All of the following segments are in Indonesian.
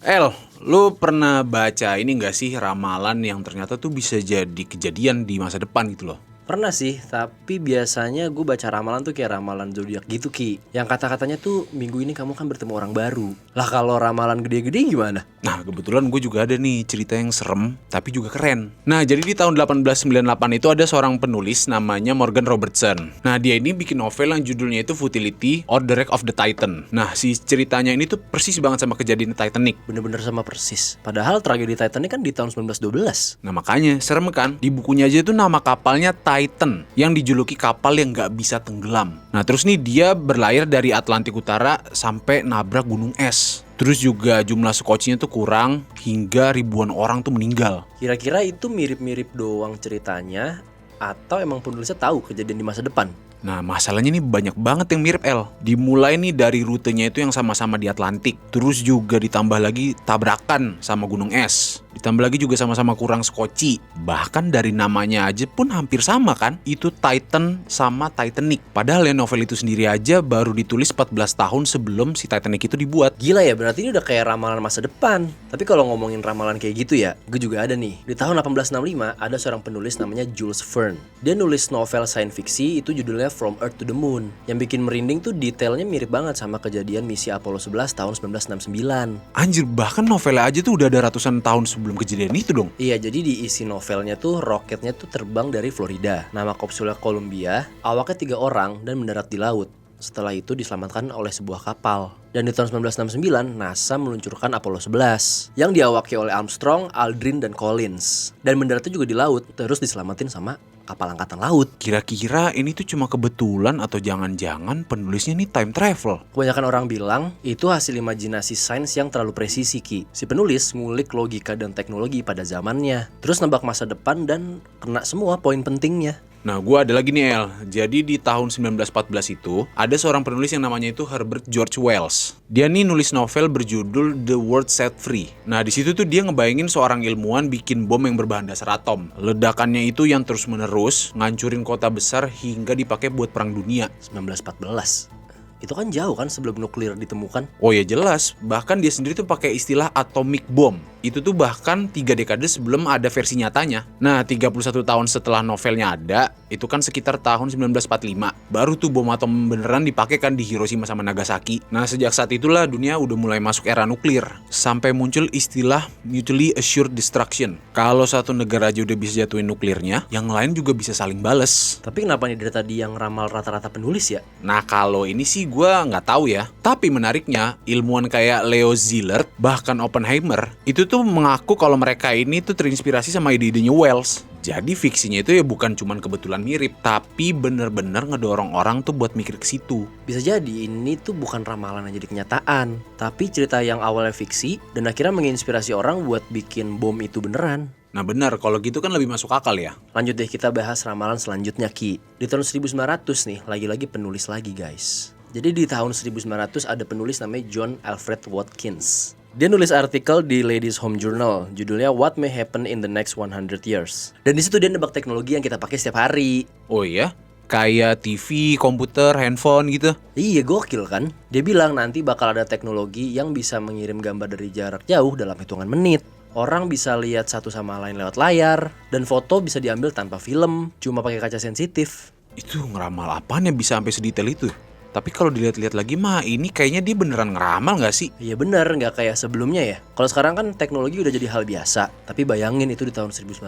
El, lu pernah baca ini gak sih ramalan yang ternyata tuh bisa jadi kejadian di masa depan gitu loh? Pernah sih, tapi biasanya gue baca ramalan tuh kayak ramalan zodiak gitu Ki. Yang kata-katanya tuh minggu ini kamu kan bertemu orang baru. Lah kalau ramalan gede-gede gimana? Nah kebetulan gue juga ada nih cerita yang serem tapi juga keren. Nah jadi di tahun 1898 itu ada seorang penulis namanya Morgan Robertson. Nah dia ini bikin novel yang judulnya itu Futility or the Wreck of the Titan. Nah si ceritanya ini tuh persis banget sama kejadian Titanic. Bener-bener sama persis. Padahal tragedi Titanic kan di tahun 1912. Nah makanya serem kan, di bukunya aja tuh nama kapalnya Titan yang dijuluki kapal yang gak bisa tenggelam. Nah terus nih dia berlayar dari Atlantik Utara sampai nabrak gunung es. Terus juga jumlah skocinya tuh kurang hingga ribuan orang tuh meninggal. Kira-kira itu mirip-mirip doang ceritanya atau emang penulisnya tahu kejadian di masa depan? Nah masalahnya nih banyak banget yang mirip El. Dimulai nih dari rutenya itu yang sama-sama di Atlantik. Terus juga ditambah lagi tabrakan sama gunung es. Ditambah lagi juga sama-sama kurang skoci. Bahkan dari namanya aja pun hampir sama kan. Itu Titan sama Titanic. Padahal ya novel itu sendiri aja baru ditulis 14 tahun sebelum si Titanic itu dibuat. Gila ya, berarti ini udah kayak ramalan masa depan. Tapi kalau ngomongin ramalan kayak gitu ya, gue juga ada nih. Di tahun 1865 ada seorang penulis namanya Jules Verne. Dia nulis novel science fiksi itu judulnya From Earth to the Moon. Yang bikin merinding tuh detailnya mirip banget sama kejadian misi Apollo 11 tahun 1969. Anjir, bahkan novelnya aja tuh udah ada ratusan tahun sebelum kejadian itu dong. Iya, jadi di isi novelnya tuh roketnya tuh terbang dari Florida. Nama kapsulnya Columbia, awaknya 3 orang dan mendarat di laut. Setelah itu diselamatkan oleh sebuah kapal. Dan di tahun 1969, NASA meluncurkan Apollo 11 yang diawaki oleh Armstrong, Aldrin, dan Collins. Dan mendaratnya juga di laut, terus diselamatin sama kapal angkatan laut. Kira-kira ini tuh cuma kebetulan atau jangan-jangan penulisnya nih time travel? Kebanyakan orang bilang itu hasil imajinasi sains yang terlalu presisi Ki. Si penulis ngulik logika dan teknologi pada zamannya, terus nebak masa depan dan kena semua poin pentingnya. Nah gue ada lagi nih El. Jadi di tahun 1914 itu ada seorang penulis yang namanya itu Herbert George Wells. Dia nih nulis novel berjudul The World Set Free. Nah di situ tuh dia ngebayangin seorang ilmuwan bikin bom yang berbahan dasar atom. Ledakannya itu yang terus menerus ngancurin kota besar hingga dipakai buat perang dunia. 1914. Itu kan jauh kan sebelum nuklir ditemukan. Oh ya jelas, bahkan dia sendiri tuh pakai istilah atomic bomb. Itu tuh bahkan 3 dekade sebelum ada versi nyatanya. Nah 31 tahun setelah novelnya ada, itu kan sekitar tahun 1945. Baru tuh bom atom beneran dipakai kan di Hiroshima sama Nagasaki. Nah sejak saat itulah dunia udah mulai masuk era nuklir. Sampai muncul istilah mutually assured destruction. Kalau satu negara aja udah bisa jatuhin nuklirnya, yang lain juga bisa saling bales. Tapi kenapa nih dari tadi yang ramal rata-rata penulis ya? Nah kalau ini sih gue nggak tahu ya. Tapi menariknya ilmuwan kayak Leo Szilard bahkan Oppenheimer itu tuh mengaku kalau mereka ini tuh terinspirasi sama ide-idenya Wells. Jadi fiksinya itu ya bukan cuman kebetulan mirip, tapi bener-bener ngedorong orang tuh buat mikir ke situ. Bisa jadi ini tuh bukan ramalan yang jadi kenyataan, tapi cerita yang awalnya fiksi dan akhirnya menginspirasi orang buat bikin bom itu beneran. Nah benar, kalau gitu kan lebih masuk akal ya. Lanjut deh kita bahas ramalan selanjutnya Ki. Di tahun 1900 nih, lagi-lagi penulis lagi guys. Jadi di tahun 1900 ada penulis namanya John Alfred Watkins. Dia nulis artikel di Ladies Home Journal, judulnya What May Happen in the Next 100 Years. Dan di situ dia nebak teknologi yang kita pakai setiap hari. Oh iya? Kayak TV, komputer, handphone gitu? Iya gokil kan? Dia bilang nanti bakal ada teknologi yang bisa mengirim gambar dari jarak jauh dalam hitungan menit. Orang bisa lihat satu sama lain lewat layar, dan foto bisa diambil tanpa film, cuma pakai kaca sensitif. Itu ngeramal apaan yang bisa sampai sedetail itu? Tapi kalau dilihat-lihat lagi mah ini kayaknya dia beneran ngeramal gak sih? Iya bener, gak kayak sebelumnya ya. Kalau sekarang kan teknologi udah jadi hal biasa. Tapi bayangin itu di tahun 1900.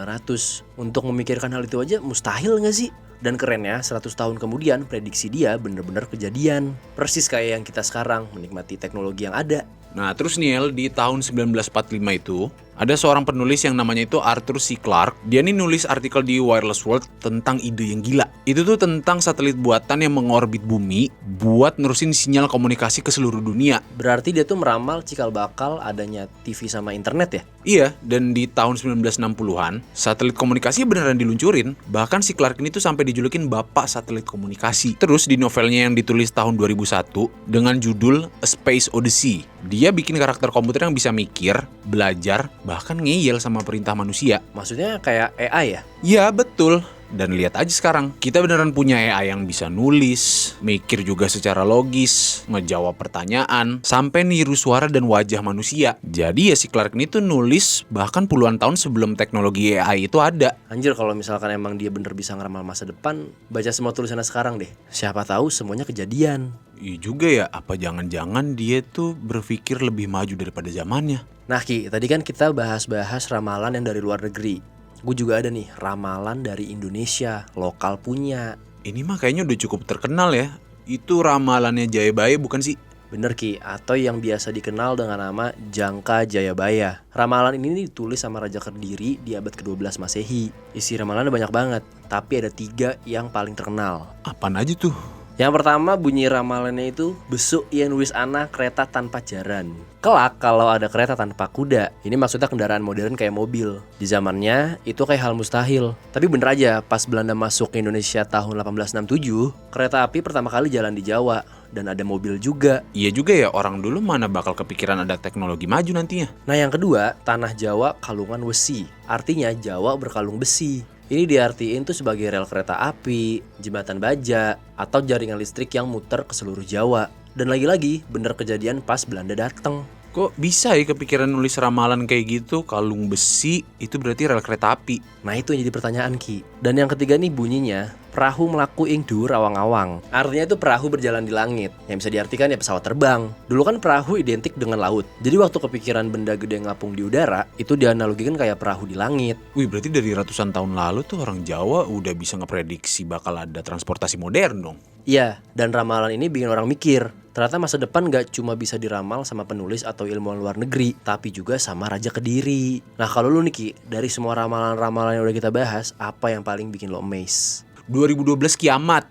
Untuk memikirkan hal itu aja mustahil gak sih? Dan kerennya 100 tahun kemudian prediksi dia bener-bener kejadian. Persis kayak yang kita sekarang menikmati teknologi yang ada. Nah terus Niel di tahun 1945 itu ada seorang penulis yang namanya itu Arthur C. Clarke. Dia nih nulis artikel di Wireless World tentang ide yang gila. Itu tuh tentang satelit buatan yang mengorbit bumi buat nerusin sinyal komunikasi ke seluruh dunia. Berarti dia tuh meramal cikal bakal adanya TV sama internet ya? Iya, dan di tahun 1960-an satelit komunikasi beneran diluncurin. Bahkan si Clarke ini tuh sampai dijulukin bapak satelit komunikasi. Terus di novelnya yang ditulis tahun 2001 dengan judul A Space Odyssey, dia bikin karakter komputer yang bisa mikir, belajar, bahkan ngeyel sama perintah manusia. Maksudnya kayak AI ya? Ya betul. Dan lihat aja sekarang, kita beneran punya AI yang bisa nulis, mikir juga secara logis, ngejawab pertanyaan, sampai niru suara dan wajah manusia. Jadi ya si Clark ini tuh nulis bahkan puluhan tahun sebelum teknologi AI itu ada. Anjir, kalau misalkan emang dia bener bisa ngeramal masa depan, baca semua tulisannya sekarang deh. Siapa tahu semuanya kejadian. Iya juga ya, apa jangan-jangan dia tuh berpikir lebih maju daripada zamannya. Nah Ki, tadi kan kita bahas-bahas ramalan yang dari luar negeri. Gue juga ada nih ramalan dari Indonesia, lokal punya. Ini mah kayaknya udah cukup terkenal ya. Itu ramalannya Jayabaya bukan sih? Bener Ki, atau yang biasa dikenal dengan nama Jangka Jayabaya. Ramalan ini ditulis sama Raja Kediri di abad ke-12 Masehi. Isi ramalannya banyak banget, tapi ada 3 yang paling terkenal. Apaan aja tuh? Yang pertama bunyi ramalannya itu besuk yen wis ana kereta tanpa jaran. Kelak kalau ada kereta tanpa kuda. Ini maksudnya kendaraan modern kayak mobil. Di zamannya itu kayak hal mustahil. Tapi bener aja pas Belanda masuk ke Indonesia tahun 1867, kereta api pertama kali jalan di Jawa dan ada mobil juga. Iya juga ya, orang dulu mana bakal kepikiran ada teknologi maju nantinya. Nah yang kedua, tanah Jawa kalungan wesi. Artinya Jawa berkalung besi. Ini diartiin tuh sebagai rel kereta api, jembatan baja, atau jaringan listrik yang muter ke seluruh Jawa. Dan lagi-lagi bener kejadian pas Belanda dateng. Kok bisa ya kepikiran nulis ramalan kayak gitu, kalung besi, itu berarti rel kereta api. Nah itu yang jadi pertanyaan Ki. Dan yang ketiga nih bunyinya, perahu melaku ing dhuwur awang-awang. Artinya itu perahu berjalan di langit, yang bisa diartikan ya pesawat terbang. Dulu kan perahu identik dengan laut. Jadi waktu kepikiran benda gede ngapung di udara, itu dianalogikan kayak perahu di langit. Wih, berarti dari ratusan tahun lalu tuh orang Jawa udah bisa ngeprediksi bakal ada transportasi modern dong. Iya, dan ramalan ini bikin orang mikir. Ternyata masa depan gak cuma bisa diramal sama penulis atau ilmuwan luar negeri, tapi juga sama Raja Kediri. Nah kalau lu nih Ki, dari semua ramalan-ramalan yang udah kita bahas, apa yang paling bikin lo amazed? 2012 kiamat.